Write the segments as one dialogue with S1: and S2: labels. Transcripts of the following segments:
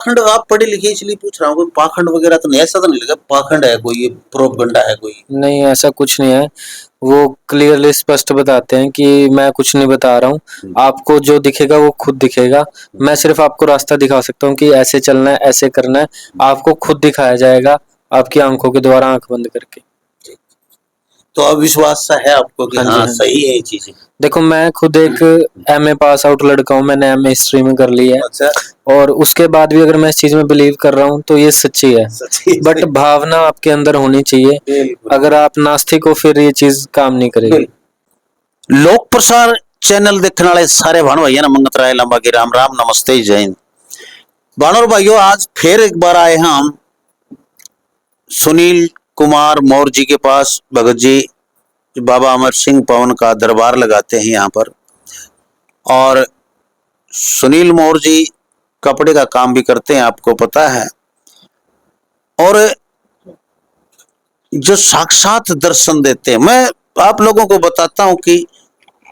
S1: पाखंड, आप पढ़े लिखे इसलिए पूछ रहा हूँ, कोई पाखंड वगैरह तो नहीं, ऐसा तो नहीं लगा पाखंड है कोई, ये प्रोपगंडा है कोई?
S2: नहीं, ऐसा कुछ नहीं है। वो क्लियरली स्पष्ट बताते हैं कि मैं कुछ नहीं बता रहा हूँ, आपको जो दिखेगा वो खुद दिखेगा। मैं सिर्फ आपको रास्ता दिखा सकता हूँ कि ऐसे चलना है, ऐसे करना है। आपको खुद दिखाया जाएगा आपकी आंखों के द्वारा, आंख बंद करके।
S1: तो अब विश्वास सा है आपको कि
S2: हाँ जी,
S1: हाँ
S2: हाँ जी।
S1: सही है ये चीजें?
S2: देखो, मैं खुद एक एमए पास आउट लड़का हूँ, मैंने एमए हिस्ट्री में कर ली है।
S1: अच्छा,
S2: और उसके बाद भी अगर मैं इस चीज में बिलीव कर रहा हूँ तो ये सच्ची है।
S1: सच्ची
S2: बट भावना आपके अंदर होनी चाहिए।
S1: बिल्कुल
S2: अगर आप नास्तिक हो फिर ये चीज काम नहीं करेगी।
S1: बिल्कुल। लोक प्रसार चैनल देखने वाले सारे भाण भैया ना, मंगत राय लंबा की राम राम, नमस्ते, जय हिंद। भाणों और भाइयों, आज फिर एक बार आए हैं हम सुनील कुमार मौर्य जी के पास। भगत जी बाबा अमर सिंह पवन का दरबार लगाते हैं यहाँ पर, और सुनील मौर्य जी कपड़े का काम भी करते हैं, आपको पता है। और जो साक्षात दर्शन देते हैं, मैं आप लोगों को बताता हूं कि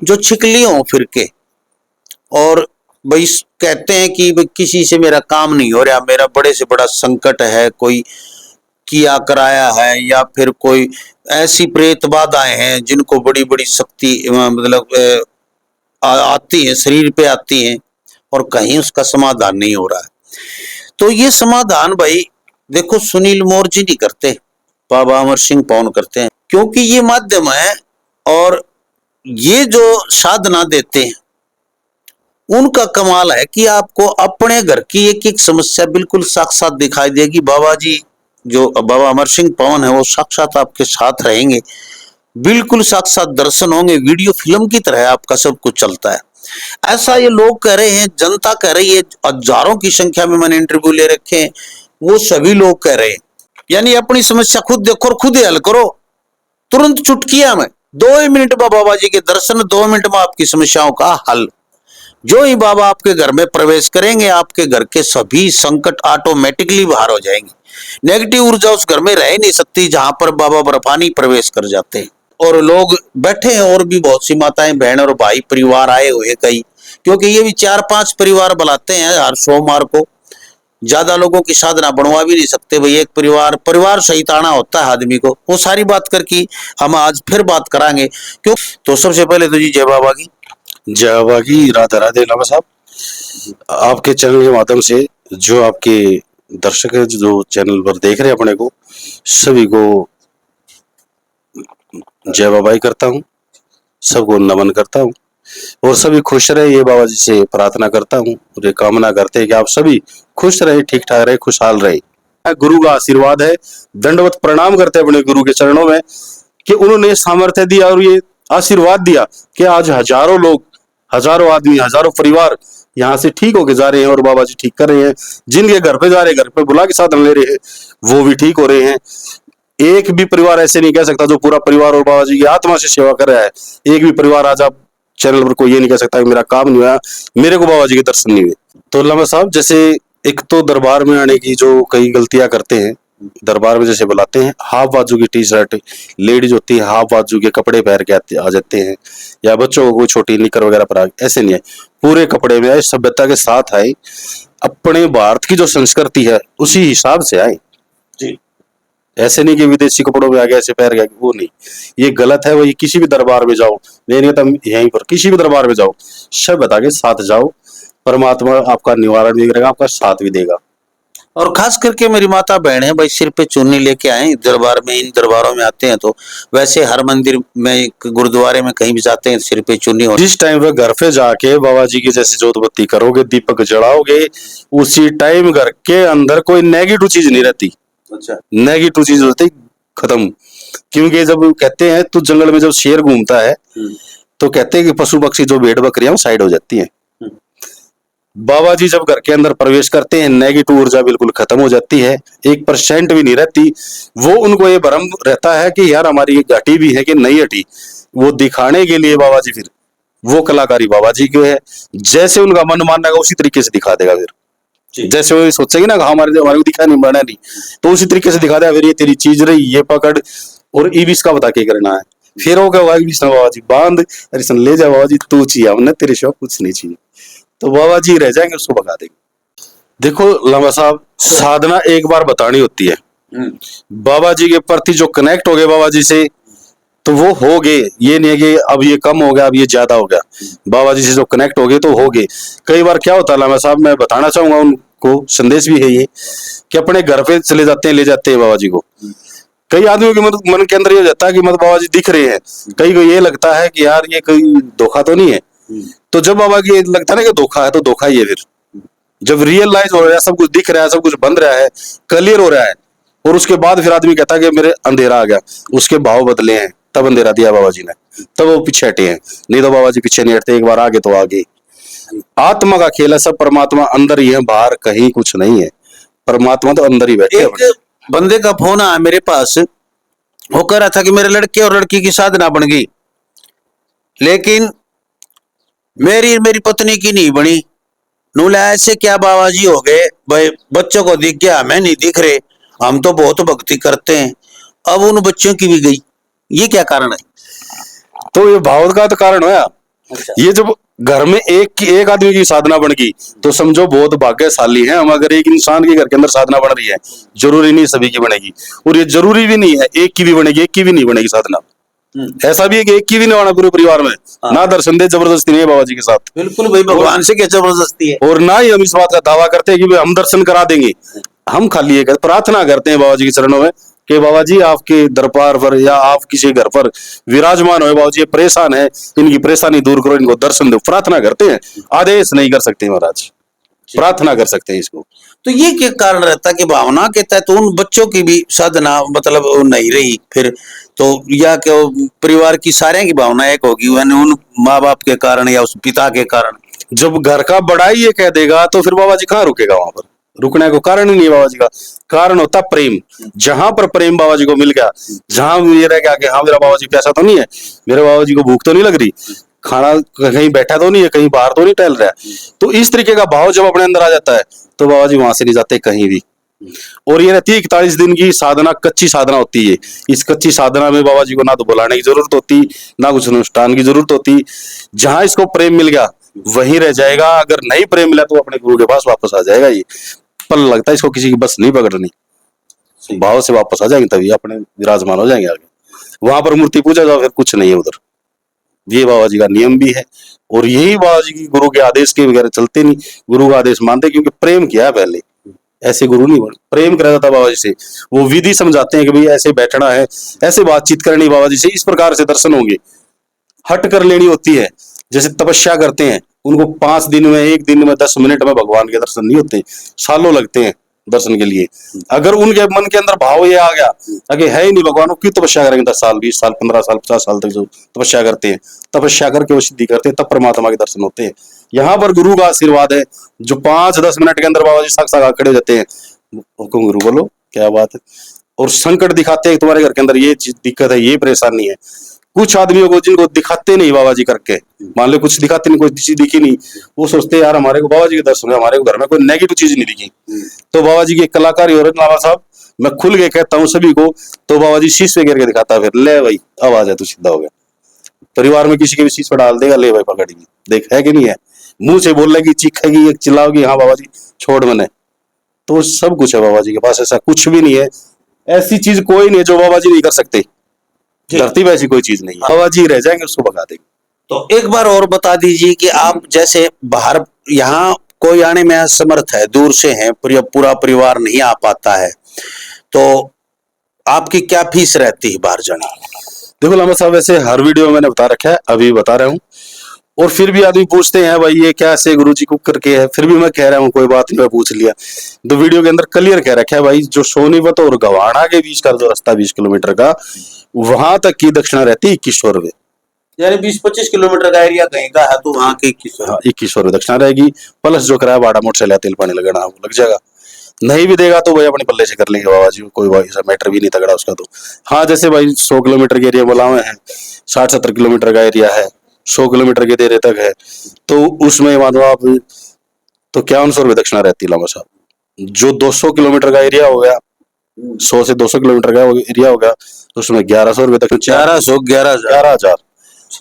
S1: जो छिकली हो फिर के, और भाई कहते हैं कि भाई किसी से मेरा काम नहीं हो रहा, मेरा बड़े से बड़ा संकट है, कोई किया कराया है, या फिर कोई ऐसी प्रेत बाधाएं हैं जिनको बड़ी बड़ी शक्ति मतलब आती है, शरीर पे आती हैं, और कहीं उसका समाधान नहीं हो रहा है। तो ये समाधान भाई देखो सुनील मौर्य जी नहीं करते, बाबा अमर सिंह पवन करते हैं, क्योंकि ये माध्यम है। और ये जो साधना देते हैं उनका कमाल है कि आपको अपने घर की एक एक समस्या बिल्कुल साक्षात दिखाई देगी। बाबा जी जो बाबा अमर सिंह पवन है वो साक्षात आपके साथ रहेंगे, बिल्कुल साक्षात दर्शन होंगे, वीडियो फिल्म की तरह आपका सब कुछ चलता है। ऐसा ये लोग कह रहे हैं, जनता कह रही है, हजारों की संख्या में मैंने इंटरव्यू ले रखे हैं, वो सभी लोग कह रहे हैं। यानी अपनी समस्या खुद देखो और खुद ही हल करो, तुरंत चुटकिया में 2 मिनट में बाबा जी के दर्शन, 2 मिनट में आपकी समस्याओं का हल। जो ही बाबा आपके घर में प्रवेश करेंगे, आपके घर के सभी संकट ऑटोमेटिकली बाहर हो जाएंगे। नेगेटिव ऊर्जा उस घर में रह नहीं सकती जहां पर बाबा बर्फानी प्रवेश कर जाते हैं। और लोग बैठे हैं, और भी बहुत सी माताएं बहन और भाई परिवार आए हुए कई, क्योंकि ये भी 4-5 परिवार बुलाते हैं हर सोमवार को। ज्यादा लोगों की साधना बनवा भी नहीं सकते भाई, एक परिवार परिवार सहित आना होता है आदमी को। वो सारी बात करके हम आज फिर बात करांगे, क्यों। तो सबसे पहले तो जी जय बाबा की।
S3: जय बाबा की, राधे राधे। लामा साहब, आपके चैनल के माध्यम से जो आपके दर्शक है, जो चैनल पर देख रहे हैं अपने को, सभी को जय बाबा ही करता हूँ, सबको नमन करता हूँ, और सभी खुश रहे ये बाबा जी से प्रार्थना करता हूँ, और ये कामना करते हैं कि आप सभी खुश रहे, ठीक ठाक रहे, खुशहाल रहे। गुरु का आशीर्वाद है, दंडवत प्रणाम करते हैं अपने गुरु के चरणों में कि उन्होंने सामर्थ्य दिया और ये आशीर्वाद दिया कि आज हजारों लोग, हजारों आदमी, हजारों परिवार यहाँ से ठीक होके जा रहे हैं, और बाबा जी ठीक कर रहे हैं। जिनके घर पे जा रहे हैं, घर पे बुला के साधन ले रहे हैं, वो भी ठीक हो रहे हैं। एक भी परिवार ऐसे नहीं कह सकता जो पूरा परिवार और बाबा जी की आत्मा से सेवा कर रहा है। एक भी परिवार आज आप चैनल पर कोई ये नहीं कह सकता कि मेरा काम नहीं हुआ, मेरे को बाबा जी के दर्शन नहीं हुए। तो लामा साहब, जैसे एक तो दरबार में आने की जो कई गलतियां करते हैं, दरबार में जैसे बुलाते हैं, हाफ बाजू की टी शर्ट, लेडीज होती है हाफ बाजू के कपड़े पहन के आ जाते हैं, या बच्चों को कोई छोटी निकर वगैरह पर ऐसे नहीं है, पूरे कपड़े में आए, सभ्यता के साथ आए, अपने भारत की जो संस्कृति है उसी हिसाब से आए जी। ऐसे नहीं कि विदेशी कपड़ों में आ गया, ऐसे पहन गया, वो नहीं, ये गलत है। वही किसी भी दरबार में जाओ, नहीं कहता यहीं पर किसी भी दरबार में जाओ, सभ्यता के साथ जाओ, परमात्मा आपका निवारण भी करेगा, आपका साथ भी देगा।
S1: और खास करके मेरी माता बहन है भाई, सिर पे चुन्नी लेके आए दरबार में, इन दरबारों में आते हैं तो। वैसे हर मंदिर में, गुरुद्वारे में कहीं भी जाते हैं, सिर पे चुन्नी हो।
S3: जिस टाइम पे घर पे जाके बाबा जी की जैसे जोत बत्ती करोगे, दीपक जलाओगे, उसी टाइम घर के अंदर कोई नेगेटिव चीज नहीं रहती।
S1: अच्छा,
S3: नेगेटिव चीज होती खत्म। क्योंकि जब कहते हैं तो जंगल में जब शेर घूमता है तो कहते हैं कि पशु पक्षी जो भेड़ बकरियां साइड हो जाती हैं। बाबा जी जब घर के अंदर प्रवेश करते हैं, नेगेटिव ऊर्जा बिल्कुल खत्म हो जाती है, 1% भी नहीं रहती। वो उनको ये भ्रम रहता है कि यार हमारी घटी भी है कि नहीं हटी, वो दिखाने के लिए बाबा जी, फिर वो कलाकारी बाबा जी की है। जैसे उनका मन मानेगा उसी तरीके से दिखा देगा। फिर जैसे वो सोचेंगे ना हमारे हमारे को दिखा नहीं, बना नहीं, तो उसी तरीके से दिखा देगा। फिर ये तेरी चीज रही, ये पकड़, और ईबिस का बता के करना है। फिर वो क्या होगा, बाबा जी बांध, अरे ले जा बाबा जी, तू चाहिए हमने, तेरे शौक कुछ नहीं चाहिए, तो बाबा जी रह जाएंगे, उसको भगा देंगे। देखो लामा साहब, साधना एक बार बतानी होती है। बाबा जी के प्रति जो कनेक्ट हो गए बाबा जी से, तो वो हो गए। ये नहीं है कि अब ये कम हो गया, अब ये ज्यादा हो गया। बाबा जी से जो कनेक्ट हो गए तो हो गए। कई बार क्या होता है लामा साहब, मैं बताना चाहूंगा उनको, संदेश भी है ये, कि अपने घर पे चले जाते हैं, ले जाते हैं बाबा जी को। कई आदमियों के मन के अंदर ये हो जाता है कि मतलब बाबा जी दिख रहे हैं, कई को ये लगता है कि यार ये कोई धोखा तो नहीं है। तो जब बाबा की लगता है ना कि धोखा है, तो धोखा ही है। फिर जब रियलाइज हो रहा है, सब कुछ दिख रहा है, सब कुछ बन रहा है, क्लियर हो रहा है, और उसके बाद फिर आदमी कहता है कि मेरे अंधेरा आ गया, उसके भाव बदले हैं, तब अंधेरा दिया बाबा जी ने, तब वो पीछे हटे हैं। नहीं तो बाबा जी पीछे नहीं हटते, एक बार आगे तो आगे। आत्मा का खेल है, सब परमात्मा अंदर ही है, बाहर कहीं कुछ नहीं है। परमात्मा तो अंदर ही बैठे।
S1: एक बंदे का फोन आया मेरे पास, वो कह रहा था कि मेरे लड़के और लड़की की साधना बन गई, लेकिन मेरी पत्नी की नहीं बनी। नूला ऐसे क्या बाबा जी हो गए भाई, बच्चों को दिख गया, हमें नहीं दिख रहे, हम तो बहुत भक्ति करते हैं, अब उन बच्चों की भी गई, ये क्या कारण है?
S3: तो ये भाव का तो कारण होया।
S1: अच्छा।
S3: ये जब घर में एक आदमी की साधना बन गई, तो समझो बहुत भाग्यशाली है हम। अगर एक इंसान के घर के अंदर साधना बन रही है, जरूरी नहीं सभी की बनेगी, और ये जरूरी भी नहीं है एक की भी बनेगी, एक की भी नहीं बनेगी साधना। ऐसा भी है कि एक की भी नहीं होना पूरे परिवार में। ना दर्शन दे, जबरदस्ती नहीं है बाबा जी के साथ।
S1: बिल्कुल भाई, भगवान से क्या जबरदस्ती है?
S3: और ना ही हम इस बात का दावा करते हैं कि हम दर्शन करा देंगे। हम खाली ये प्रार्थना करते हैं बाबा जी के चरणों में कि बाबा जी आपके दरबार पर या आप किसी घर पर विराजमान हो, बाबा जी ये परेशान है, इनकी परेशानी दूर करो, इनको दर्शन दो। प्रार्थना करते हैं, आदेश नहीं कर सकते महाराज, प्रार्थना कर सकते हैं इसको।
S1: तो ये क्या कारण रहता कि भावना के तहत उन बच्चों की भी साधना मतलब वो नहीं रही फिर? तो या कि परिवार की सारे की भावना एक होगी, उन माँ बाप के कारण या उस पिता के कारण?
S3: जब घर का बड़ा ही ये कह देगा, तो फिर बाबा जी कहाँ रुकेगा? वहां पर रुकने को कारण ही नहीं है बाबा जी का। कारण होता प्रेम। जहां पर प्रेम बाबा जी को मिल गया, जहां ये रह गया कि हाँ मेरा बाबा जी प्यासा तो नहीं है, मेरे बाबा जी को भूख तो नहीं लग रही, खाना कहीं बैठा तो नहीं है, कहीं बाहर तो नहीं टहल रहा है, तो इस तरीके का भाव जब अपने अंदर आ जाता है, तो बाबा जी वहां से नहीं जाते कहीं भी। और ये रहती है 41 दिन की साधना, कच्ची साधना होती है। इस कच्ची साधना में बाबा जी को ना तो बुलाने की जरूरत होती, ना कुछ अनुष्ठान की जरूरत होती। जहां इसको प्रेम मिल गया वहीं रह जाएगा। अगर नहीं प्रेम मिला तो अपने गुरु के पास वापस आ जाएगा। ये पल लगता है इसको, किसी की बस नहीं पकड़नी, भाव से वापस आ जाएंगे, तभी अपने विराजमान हो जाएंगे आगे। वहां पर मूर्ति पूजा जाओ, फिर कुछ नहीं है उधर। ये बाबा जी का नियम भी है, और यही बाबा जी की गुरु के आदेश के वगैरह चलते नहीं, गुरु का आदेश मानते, क्योंकि प्रेम किया है पहले। ऐसे गुरु नहीं बने, प्रेम करा जाता बाबा जी से। वो विधि समझाते हैं कि भाई ऐसे बैठना है, ऐसे बातचीत करनी बाबा जी से, इस प्रकार से दर्शन होंगे। हट कर लेनी होती है। जैसे तपस्या करते हैं, उनको 5 दिन में, 1 दिन में, 10 मिनट में भगवान के दर्शन नहीं होते, सालों लगते हैं दर्शन के लिए। अगर उनके मन के अंदर भाव ये आ गया कि है ही नहीं भगवान, क्यों तपस्या करेंगे? 10 साल, 20 साल, 15 साल, 50 साल तक जो तपस्या करते हैं, तपस्या करके वो सिद्धि करते हैं, तब परमात्मा के दर्शन होते हैं। यहाँ पर गुरु का आशीर्वाद है, जो 5-10 मिनट के अंदर बाबा जी साक्षात खड़े हो जाते हैं। हुक्म गुरु बोलो, क्या बात है। और संकट दिखाते हैं, तुम्हारे घर के अंदर ये दिक्कत है, ये परेशानी है। कुछ आदमियों को जिनको दिखाते नहीं बाबा जी करके, मान लो कुछ दिखाते नहीं, कोई चीज दिखी नहीं, वो सोचते हैं यार हमारे को बाबा जी के दर्शन है, हमारे को घर में कोई नेगेटिव चीज नहीं दिखी। तो बाबा जी की कलाकारी हो रही है। बाबा साहब मैं खुल के कहता हूँ सभी को, तो बाबा जी शीश पे गिर के दिखाता, फिर ले भाई आवाज है तू सीधा हो गया। परिवार में किसी के भी शीश पर डाल देगा, ले भाई पकड़ी, देख है कि नहीं है। मुंह से बोल लेगी, चीखेगी, चिल्लाओगी, हाँ बाबा जी छोड़ मैंने, तो सब कुछ है बाबा जी के पास। ऐसा कुछ भी नहीं है, ऐसी चीज कोई नहीं है जो बाबा जी नहीं कर सकते। धरती पे ऐसी कोई चीज नहीं है, बाबा जी रह जाएंगे उसको भगा देंगे।
S1: तो एक बार और बता दीजिए कि आप जैसे बाहर, यहाँ कोई आने में असमर्थ है, दूर से है, पूरा परिवार नहीं आ पाता है, तो आपकी क्या फीस रहती है बाहर जाने?
S3: देखो लामा साहब, वैसे हर वीडियो में मैंने बता रखा है, अभी बता रहा हूँ। और फिर भी आदमी पूछते हैं भाई ये क्या से गुरुजी को करके है, फिर भी मैं कह रहा हूँ कोई बात नहीं, मैं पूछ लिया। तो वीडियो के अंदर क्लियर कह रखा है भाई, जो सोनीपत और गवाना के बीच का जो रास्ता 20 किलोमीटर का, वहां तक की दक्षिणा रहती है 2100 रुपए।
S1: यानी 20-25 किलोमीटर का एरिया कहीं का है तो वहां के
S3: 2100 रुपए दक्षिणा रहेगी, प्लस जो किराया भाड़ा मोटरसाइकिल तेल पानी लगाना वो लग जाएगा। नहीं भी देगा तो भाई अपने पल्ले से कर लेंगे बाबा जी, कोई भाई ऐसा मैटर भी नहीं तगड़ा उसका। तो हाँ, जैसे भाई 100 किलोमीटर के एरिया बोला हुए हैं, 60-70 किलोमीटर का एरिया है, 100 किलोमीटर के देरे तक है, तो उसमें मानो आप तो 5100 रुपए दक्षिणा रहती है लामा साहब। जो 200 किलोमीटर का एरिया हो गया, 100 से 200 किलोमीटर का एरिया हो गया, तो उसमें 1100 रुपए तक,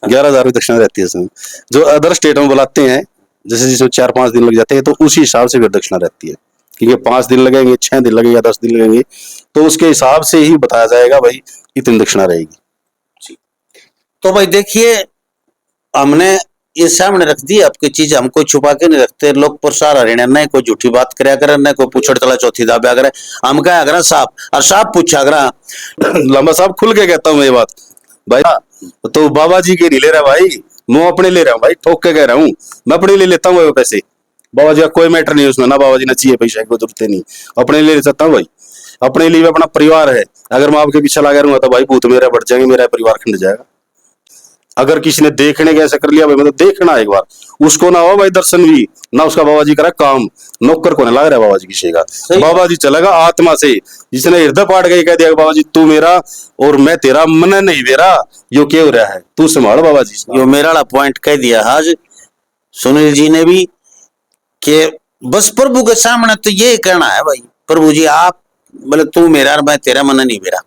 S3: 11,000 रुपए दक्षिणा रहती है इसमें। जो अदर स्टेट में बुलाते हैं, जैसे जिसमें 4-5 दिन लग जाते हैं, तो उसी हिसाब से फिर दक्षिणा रहती है। क्योंकि 5 दिन लगेंगे, 6 दिन लगेगा, 10 दिन लगेंगे, तो उसके हिसाब से ही बताया जाएगा भाई इतनी दक्षिणा रहेगी।
S1: तो भाई देखिए, हमने ये सामने रख दी आपकी चीज, हम कोई छुपा के नहीं रखते। लोग प्रसार हरियाणा नहीं कोई झूठी बात कराया करे, न कोई पूछड़ तला चौथी दाब्या करे। हम क्या अगर साहब और साहब पूछा अगर
S3: लंबा साहब खुल के कहता हूँ ये बात भाई, तो बाबा जी के नहीं ले रहा भाई, मैं अपने ले रहा हूँ भाई, ठोक के कह रहा हूँ, मैं अपने ले लेता हूँ वो पैसे। बाबा जी का कोई मैटर नहीं उसमें, ना बाबा जी ने चाहिए पैसा की जरूरत नहीं, अपने ले सकता हूँ भाई। अपने लिए अपना परिवार है, अगर मैं आपके पीछे लगा रहूंगा तो भाई भूत मेरा बढ़ जाएंगे, मेरा परिवार खंड जाएगा। अगर किसी ने देखने के ऐसा कर लिया भाई, मतलब देखना एक बार, उसको ना हो भाई दर्शन भी ना, उसका बाबा जी करा काम, नौकर को ना लग रहा बाबा जी किसी का। बाबा जी चलेगा आत्मा से, जिसने हृदय पाट गए कह दिया बाबा जी तू मेरा और मैं तेरा, मन नहीं दे रहा, यो क्या हो रहा है, तू संभाल बाबा जी।
S1: यो मेरा वाला पॉइंट कह दिया आज सुनील जी ने भी, कि बस प्रभु के सामने तो ये कहना है भाई, प्रभु जी आप बोले तू मेरा और मैं तेरा, मन नहीं मेरा,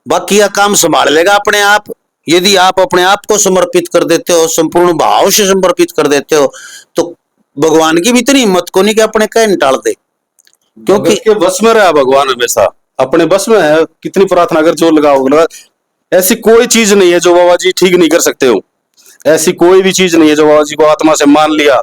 S1: बाकी का काम संभाल लेगा अपने आप। यदि आप अपने आप को समर्पित कर देते हो, संपूर्ण भाव से समर्पित कर देते हो, तो भगवान की भी इतनी हिम्मत को नहीं कि अपने कह टाल दे, क्योंकि
S3: के बस में रहा भगवान, हमेशा अपने बस में है। कितनी प्रार्थना कर जो लगाओ, ऐसी कोई चीज नहीं है जो बाबा जी ठीक नहीं कर सकते हो, ऐसी कोई भी चीज नहीं है जो बाबा जी को आत्मा से मान लिया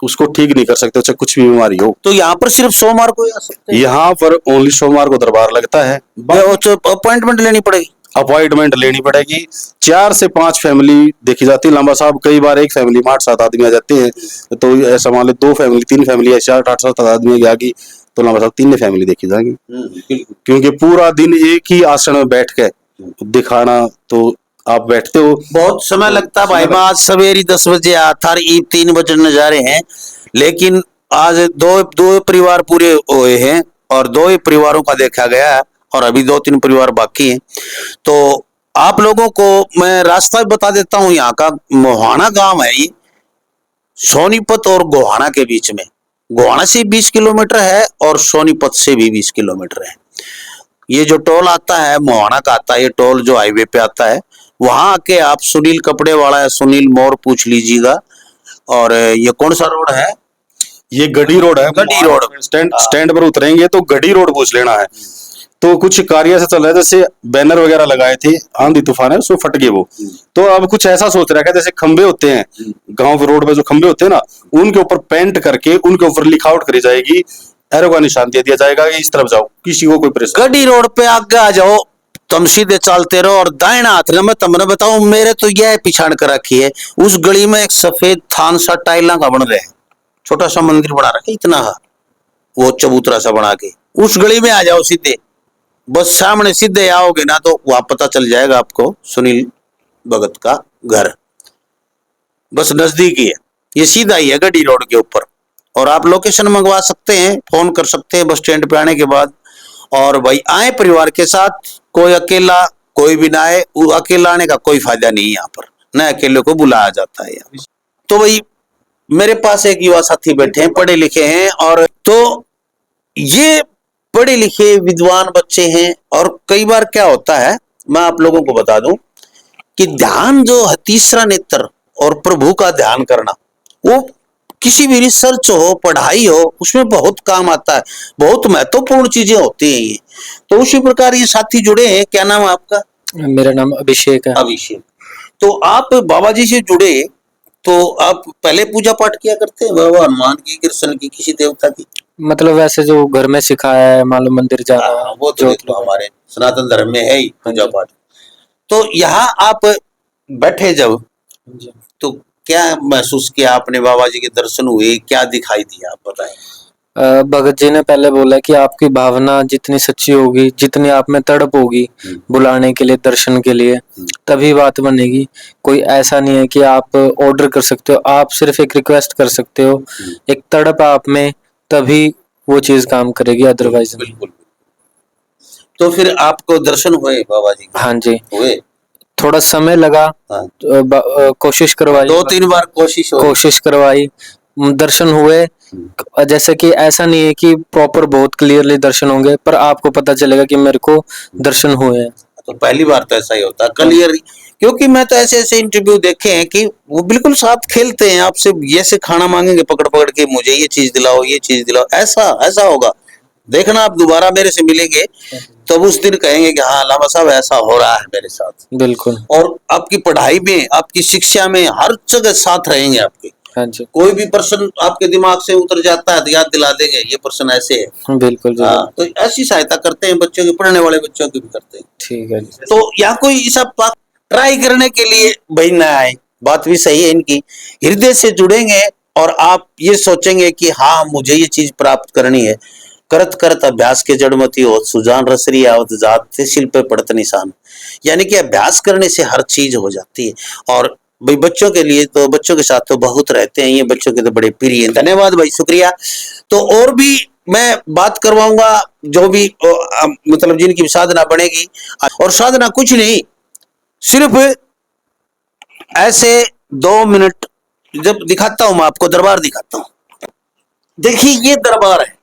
S3: उसको ठीक नहीं कर सकते, चाहे कुछ भी बीमारी हो।
S1: तो यहाँ पर सिर्फ सोमवार को ही आ सकते हैं,
S3: यहाँ पर ओनली सोमवार को दरबार लगता है,
S1: अपॉइंटमेंट लेनी पड़ेगी,
S3: अपॉइंटमेंट लेनी पड़ेगी। 4 से 5 फैमिली देखी जाती है लांबा साहब, कई बार एक फैमिली में 8-7 आदमी आ जाते हैं, तो ऐसा मान लो 2 फैमिली 3 फैमिली ऐसे 8-7 आदमी आ गई तो लांबा साहब 3 फैमिली देखी जाएगी। क्योंकि पूरा दिन एक ही आसन में बैठ के दिखाना, तो आप बैठते हो
S1: बहुत समय लगता है भाई। मैं आज सवेरे 10 बजे आया था, ईद 3 बजे नजारे हैं, लेकिन आज दो परिवार पूरे हुए हैं और 2 ही परिवारों का देखा गया है और अभी 2-3 परिवार बाकी हैं। तो आप लोगों को मैं रास्ता बता देता हूँ, यहाँ का मोहाना गांव है ये, सोनीपत और गोहाना के बीच में। गोहाना से 20 किलोमीटर है और सोनीपत से भी 20 किलोमीटर है। ये जो टोल आता है मोहाना का आता है, ये टोल जो हाईवे पे आता है, वहां आके आप सुनील कपड़े वाला है, सुनील मोर पूछ लीजिएगा। और ये कौन सा रोड है?
S3: ये गढ़ी रोड है,
S1: गढ़ी रोड।
S3: स्टैंड पर उतरेंगे तो गढ़ी रोड पूछ लेना है। तो कुछ कार्य से चल रहा है, जैसे बैनर वगैरह लगाए थे, आंधी तूफान है उसमें फट गए वो, तो अब कुछ ऐसा सोच रहा है जैसे खंबे होते हैं गांव रोड पे, जो खंबे होते हैं ना, उनके ऊपर पेंट करके उनके ऊपर लिखावट करी जाएगी, एरो का निशान दे दिया जाएगा कि इस तरफ जाओ, किसी को कोई परेशानी।
S1: गढ़ी रोड पे आगे आ जाओ, तुम सीधे चलते रहो और दाहिना हाथ में, मैं तुमने बताऊं मेरे तो यह पिछाड़ कर रखी है, उस गली में एक सफेद थान सा टाइला का बन रहे है, छोटा सा मंदिर बना रखा इतना है, वो चबूतरा सा बना के, उस गली में आ जाओ सीधे, बस सामने सीधे आओगे ना तो वहां पता चल जाएगा आपको सुनील भगत का घर, बस नजदीक ही है, ये सीधा ही है गढ़ी रोड के ऊपर। और आप लोकेशन मंगवा सकते हैं, फोन कर सकते हैं बस स्टैंड पे आने के बाद। और भाई आए परिवार के साथ, कोई अकेला कोई भी ना आए, अकेला आने का कोई फायदा नहीं है यहाँ पर, न अकेले को बुलाया जाता है यहाँ। तो भाई मेरे पास एक युवा साथी बैठे हैं, पढ़े लिखे हैं, और तो ये पढ़े लिखे विद्वान बच्चे हैं। और कई बार क्या होता है, मैं आप लोगों को बता दूं कि ध्यान जो है, तीसरा नेत्र और प्रभु का ध्यान करना, वो किसी भी रिसर्च हो, पढ़ाई हो, उसमें बहुत काम आता है, बहुत महत्वपूर्ण चीजें होती हैं ये। तो उसी प्रकार ये साथी जुड़े हैं। क्या नाम है आपका?
S2: मेरा नाम अभिषेक है।
S1: अभिषेक। तो आप बाबा जी से जुड़े, तो आप पहले पूजा पाठ किया करते हैं बाबा हनुमान की, कृष्ण की, किसी देवता की?
S2: मतलब वैसे जो घर में सिखाया है, मान लो मंदिर जाना,
S1: वो तो हमारे सनातन धर्म में है ही पूजा पाठ। तो यहाँ आप बैठे जब, तो क्या महसूस किया आपने? बाबा जी के दर्शन हुए, क्या दिखाई दिया, आप बताएं।
S2: भगत जी ने पहले बोला कि आपकी भावना जितनी सच्ची होगी, जितनी आप में तड़प होगी बुलाने के लिए, दर्शन के लिए, तभी बात बनेगी। कोई ऐसा नहीं है कि आप ऑर्डर कर सकते हो, आप सिर्फ एक रिक्वेस्ट कर सकते हो, एक तड़प आप में, तभी वो चीज काम करेगी, अदरवाइज नहीं।
S1: बिल्कुल। तो फिर आपको दर्शन हुए बाबा जी?
S2: हाँ जी
S1: हुए।
S2: थोड़ा समय लगा,
S1: हाँ।
S2: कोशिश करवाई,
S1: 2-3 बार कोशिश
S2: करवाई, दर्शन हुए। जैसे कि ऐसा नहीं है कि प्रॉपर बहुत क्लियरली दर्शन होंगे, पर आपको पता चलेगा कि मेरे को दर्शन हुए हैं।
S1: तो पहली बार तो ऐसा ही होता है क्लियर, क्योंकि मैं तो ऐसे इंटरव्यू देखे हैं कि वो बिल्कुल साथ खेलते हैं आपसे, ऐसे खाना मांगेंगे पकड़ पकड़ के, मुझे ये चीज दिलाओ, ये चीज दिलाओ, ऐसा होगा, देखना आप दोबारा मेरे से मिलेंगे तब उस दिन कहेंगे कि हाँ लामा साहब ऐसा हो रहा है मेरे साथ।
S2: बिल्कुल।
S1: और आपकी पढ़ाई में, आपकी शिक्षा में हर जगह साथ रहेंगे आपके।
S2: हाँ जी।
S1: कोई भी प्रश्न आपके दिमाग से उतर जाता है तो याद दिला देंगे ये प्रश्न ऐसे है।
S2: बिल्कुल जी।
S1: हाँ, तो ऐसी सहायता करते हैं बच्चों की, पढ़ने वाले बच्चों की भी करते हैं।
S2: ठीक है जी।
S1: तो यहाँ कोई सब बात ट्राई करने के लिए भाई ना आए, बात भी सही है इनकी। हृदय से जुड़ेंगे और आप ये सोचेंगे कि हाँ मुझे ये चीज प्राप्त करनी है। करत करत अभ्यास के जड़मती हो, सुजान रसरी आवत जात से शिल पे पड़त निशान। यानी कि अभ्यास करने से हर चीज हो जाती है। और भाई बच्चों के लिए तो, बच्चों के साथ तो बहुत रहते हैं ये, बच्चों के तो बड़े प्रिय हैं। धन्यवाद भाई, शुक्रिया। तो और भी मैं बात करवाऊंगा जो भी मतलब जिनकी साधना बनेगी। और साधना कुछ नहीं, सिर्फ ऐसे 2 मिनट जब दिखाता हूं मैं आपको, दरबार दिखाता हूं। देखिए ये दरबार है,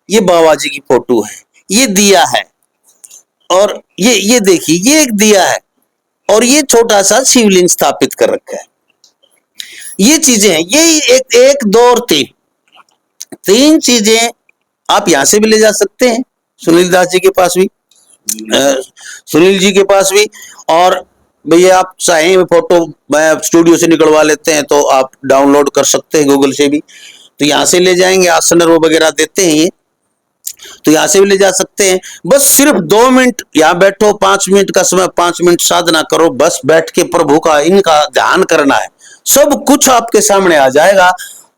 S1: ये बाबा जी की फोटो है, ये दिया है, और ये देखिए ये एक दिया है, और ये छोटा सा शिवलिंग स्थापित कर रखा है। ये चीजें हैं, ये एक दो और तीन चीजें आप यहां से भी ले जा सकते हैं, सुनील दास जी के पास भी, सुनील जी के पास भी। और भैया आप चाहें फोटो मैं स्टूडियो से निकलवा लेते हैं तो आप डाउनलोड कर सकते हैं गूगल से भी, तो यहाँ से ले जाएंगे। आसन वगैरह देते हैं ये, तो यहाँ से भी ले जा सकते हैं। बस सिर्फ 2 मिनट यहाँ बैठो, 5 मिनट का समय, 5 मिनट साधना करो, बस बैठ के प्रभु का इनका ध्यान करना है। सब कुछ आपके सामने आ जाएगा,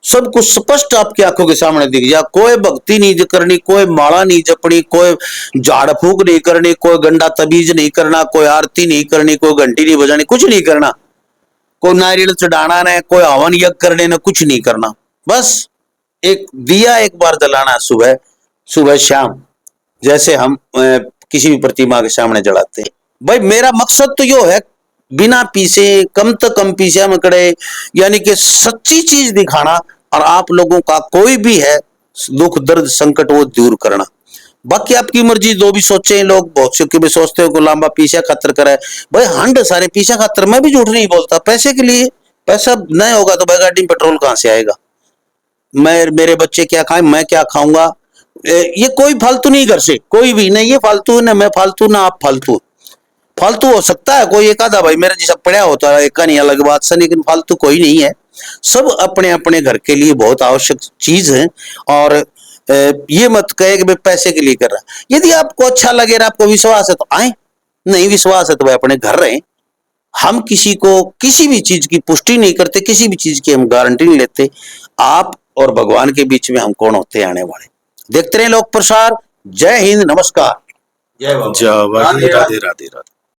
S1: सब कुछ स्पष्ट आपकी आंखों के सामने दिख जाए। कोई भक्ति नहीं करनी, कोई माला नहीं जपनी, कोई झाड़ फूक नहीं करनी, कोई गंडा तबीज नहीं करना, कोई आरती नहीं करनी, कोई घंटी नहीं बजानी, कुछ नहीं करना, कोई नारियल चढ़ाना न, कोई हवन यज्ञ करने न, कुछ नहीं करना। बस एक दिया एक बार जलाना, सुबह सुबह शाम, जैसे हम किसी भी प्रतिमा के सामने जलाते हैं। भाई मेरा मकसद तो यो है, बिना पीसे, कम तो कम पीसे मकड़े, यानी कि सच्ची चीज दिखाना, और आप लोगों का कोई भी है दुख दर्द संकट वो दूर करना। बाकी आपकी मर्जी, जो भी सोचे लोग, बहुत से भी सोचते हो को लांबा पीछा खातर करे। भाई हंड सारे पीछा खातर, मैं भी झूठ नहीं बोलता, पैसे के लिए। पैसा नहीं होगा तो भाई गाड़ी में पेट्रोल कहां से आएगा? मेरे बच्चे क्या खाएं, मैं क्या खाऊंगा? ये कोई फालतू नहीं कर से, कोई भी नहीं, ये फालतू ना मैं फालतू ना आप फालतू। फालतू हो सकता है कोई एक आधा भाई मेरा जैसा पड़ा होता है, एक नहीं, अलग बात से, लेकिन फालतू कोई नहीं है। सब अपने अपने घर के लिए बहुत आवश्यक चीज है। और ये मत कहे कि भाई पैसे के लिए कर रहा। यदि आपको अच्छा लगे और आपको विश्वास है तो आए, नहीं विश्वास है तो भाई अपने घर रहे। हम किसी को किसी भी चीज की पुष्टि नहीं करते, किसी भी चीज की हम गारंटी नहीं लेते। आप और भगवान के बीच में हम कौन होते हैं आने वाले। देखते रहे लोक प्रसार। जय हिंद, नमस्कार,
S3: जय बाबा, राधे राधे राधे राधे।